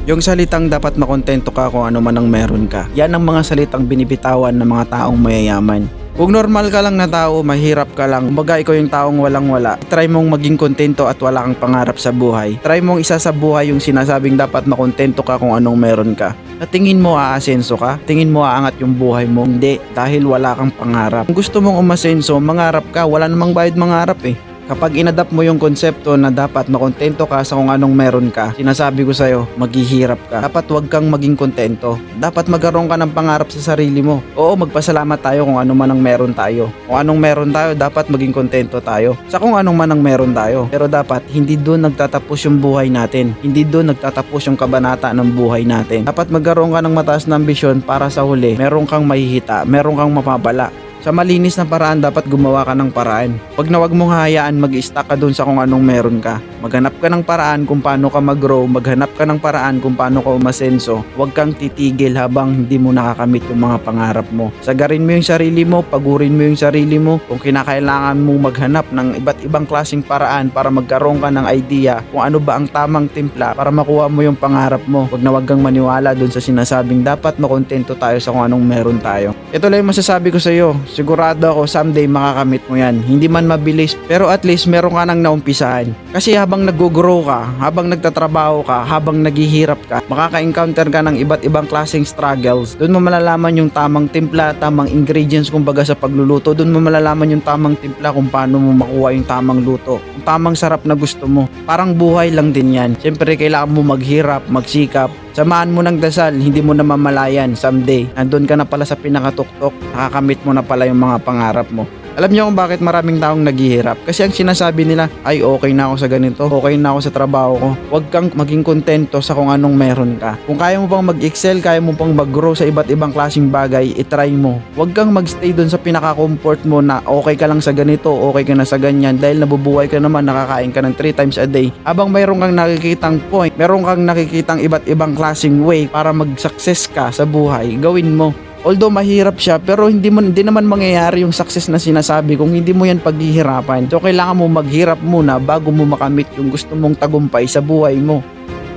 Yung salitang dapat makontento ka kung ano man ang meron ka. Yan ang mga salitang binibitawan ng mga taong mayayaman. Kung normal ka lang na tao, mahirap ka lang, kumbaga ikaw yung taong walang-wala, try mong maging kontento at wala kang pangarap sa buhay. Try mong isa sa buhay yung sinasabing dapat makontento ka kung anong meron ka. At tingin mo aasenso ka? Tingin mo aangat yung buhay mo? Hindi, dahil wala kang pangarap. Kung gusto mong umasenso, mangarap ka, wala namang bayad mangarap eh. Kapag inadapt mo yung konsepto na dapat makontento ka sa kung anong meron ka, sinasabi ko sa'yo, maghihirap ka. Dapat wag kang maging kontento. Dapat magkaroon ka ng pangarap sa sarili mo. Oo, magpasalamat tayo kung ano man ang meron tayo. Kung anong meron tayo, dapat maging kontento tayo. Sa kung anong man ang meron tayo. Pero dapat, hindi doon nagtatapos yung buhay natin. Hindi doon nagtatapos yung kabanata ng buhay natin. Dapat magkaroon ka ng mataas na ambisyon para sa huli, meron kang mahihita, meron kang mapapala. Sa malinis na paraan, dapat gumawa ka ng paraan. Wag na wag mong hahayaan mag-stuck ka dun sa kung anong meron ka. Maghanap ka ng paraan kung paano ka mag-grow, maghanap ka ng paraan kung paano ka umasenso. Huwag kang titigil habang hindi mo nakakamit yung mga pangarap mo. Sagarin mo yung sarili mo, pagurin mo yung sarili mo. Kung kinakailangan mo maghanap ng iba't ibang klaseng paraan para magkaroon ka ng idea kung ano ba ang tamang timpla para makuha mo yung pangarap mo. Huwag na wag kang maniwala dun sa sinasabing dapat makontento tayo sa kung anong meron tayo. Ito lang yung masasabi ko sa iyo. Sigurado ako someday makakamit mo yan. Hindi man mabilis, pero at least meron ka nang naumpisahan. Kasi habang nag-grow ka, habang nagtatrabaho ka, habang naghihirap ka, makaka-encounter ka ng iba't ibang klaseng struggles. Doon mo malalaman yung tamang timpla, tamang ingredients kumbaga sa pagluluto. Doon mo malalaman yung tamang timpla kung paano mo makuha yung tamang luto. Yung tamang sarap na gusto mo. Parang buhay lang din yan. Siyempre kailangan mo maghirap, magsikap. Samahan mo ng dasal, hindi mo na mamalayan someday. Nandun ka na pala sa pinakatuktok, nakakamit mo na pala yung mga pangarap mo. Alam niyo kung bakit maraming taong naghihirap? Kasi ang sinasabi nila, ay okay na ako sa ganito, okay na ako sa trabaho ko. Huwag kang maging kontento sa kung anong meron ka. Kung kaya mo pang mag-excel, kaya mo pang mag-grow sa iba't ibang klaseng bagay, itry mo. Huwag kang magstay dun sa pinaka-comfort mo na okay ka lang sa ganito, okay ka na sa ganyan. Dahil nabubuhay ka naman, nakakain ka ng 3 times a day. Habang mayroon kang nakikitang point, mayroon kang nakikitang iba't ibang klaseng way para mag-success ka sa buhay, gawin mo. Although mahirap siya, pero hindi naman mangyayari yung success na sinasabi kung hindi mo yan paghihirapan. So kailangan mo maghirap muna bago mo makamit yung gusto mong tagumpay sa buhay mo.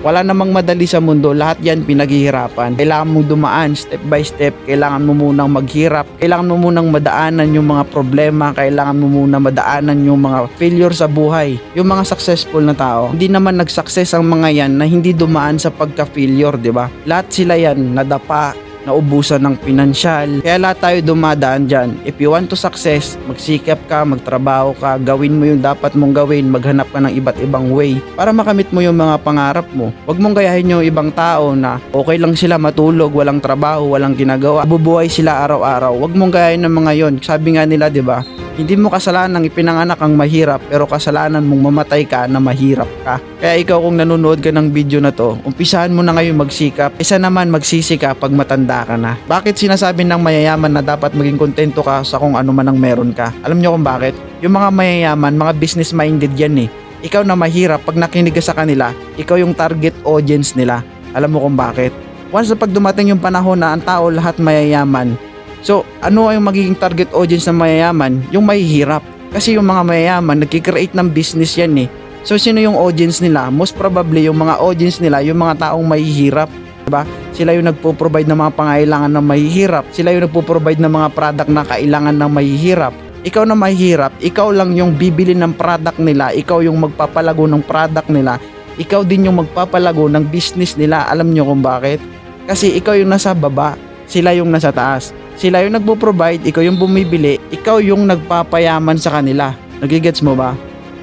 Wala namang madali sa mundo, lahat yan pinaghihirapan. Kailangan mong dumaan step by step, kailangan mo munang maghirap, kailangan mo munang madaanan yung mga problema, kailangan mo munang madaanan yung mga failure sa buhay. Yung mga successful na tao, hindi naman nag-success ang mga yan na hindi dumaan sa pagka-failure, di ba? Lahat sila yan nadapa, naubusan ng pinansyal. Kaya lahat tayo dumadaan dyan. If you want to success, magsikap ka, magtrabaho ka, gawin mo yung dapat mong gawin, maghanap ka ng iba't ibang way para makamit mo yung mga pangarap mo. Huwag mong gayahin yung ibang tao na okay lang sila matulog, walang trabaho, walang ginagawa, bubuhay sila araw-araw. Huwag mong gayahin ng mga yon. Sabi nga nila, di ba? Hindi mo kasalanan ipinanganak ang mahirap, pero kasalanan mong mamatay ka na mahirap ka. Kaya ikaw kung nanonood ka ng video na to, umpisahan mo na ngayon magsikap. Isa naman magsisi ka pag matanda ka na. Bakit sinasabi ng mayayaman na dapat maging kontento ka sa kung ano man ang meron ka? Alam nyo kung bakit? Yung mga mayayaman, mga business minded yan eh. Ikaw na mahirap, pag nakinig ka sa kanila, ikaw yung target audience nila. Alam mo kung bakit? Once na pag dumating yung panahon na ang tao lahat mayayaman, so, ano yung magiging target audience ng mayayaman? Yung mahihirap. Kasi yung mga mayayaman, nagkikreate ng business yan eh. So, sino yung audience nila? Most probably, yung mga audience nila, yung mga taong mahihirap. Diba? Sila yung nagpo-provide ng mga pangailangan ng mahihirap. Sila yung nagpo-provide ng mga product na kailangan ng mahihirap. Ikaw na mahihirap, ikaw lang yung bibili ng product nila. Ikaw yung magpapalago ng product nila. Ikaw din yung magpapalago ng business nila. Alam nyo kung bakit? Kasi ikaw yung nasa baba, sila yung nasa taas. Sila yung nagpo-provide, ikaw yung bumibili, ikaw yung nagpapayaman sa kanila. Nagigets mo ba?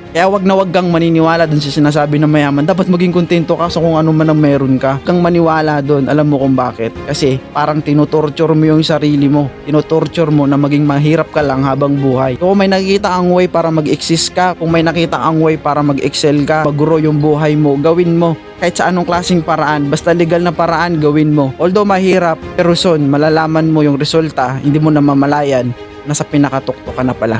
Kaya wag na wag kang maniniwala dun sa sinasabi ng mayaman. Dapat maging kontento ka sa kung ano man ang meron ka. Huwag kang maniwala dun. Alam mo kung bakit? Kasi parang tinutorture mo yung sarili mo. Tinutorture mo na maging mahirap ka lang habang buhay. So, kung may nakikita ang way para mag-exist ka, kung may nakita ang way para mag-excel ka, mag-grow yung buhay mo, gawin mo. Kahit sa anong klaseng paraan, basta legal na paraan, gawin mo. Although mahirap, pero soon, malalaman mo yung resulta, hindi mo na mamalayan, nasa pinakatuktok ka na pala.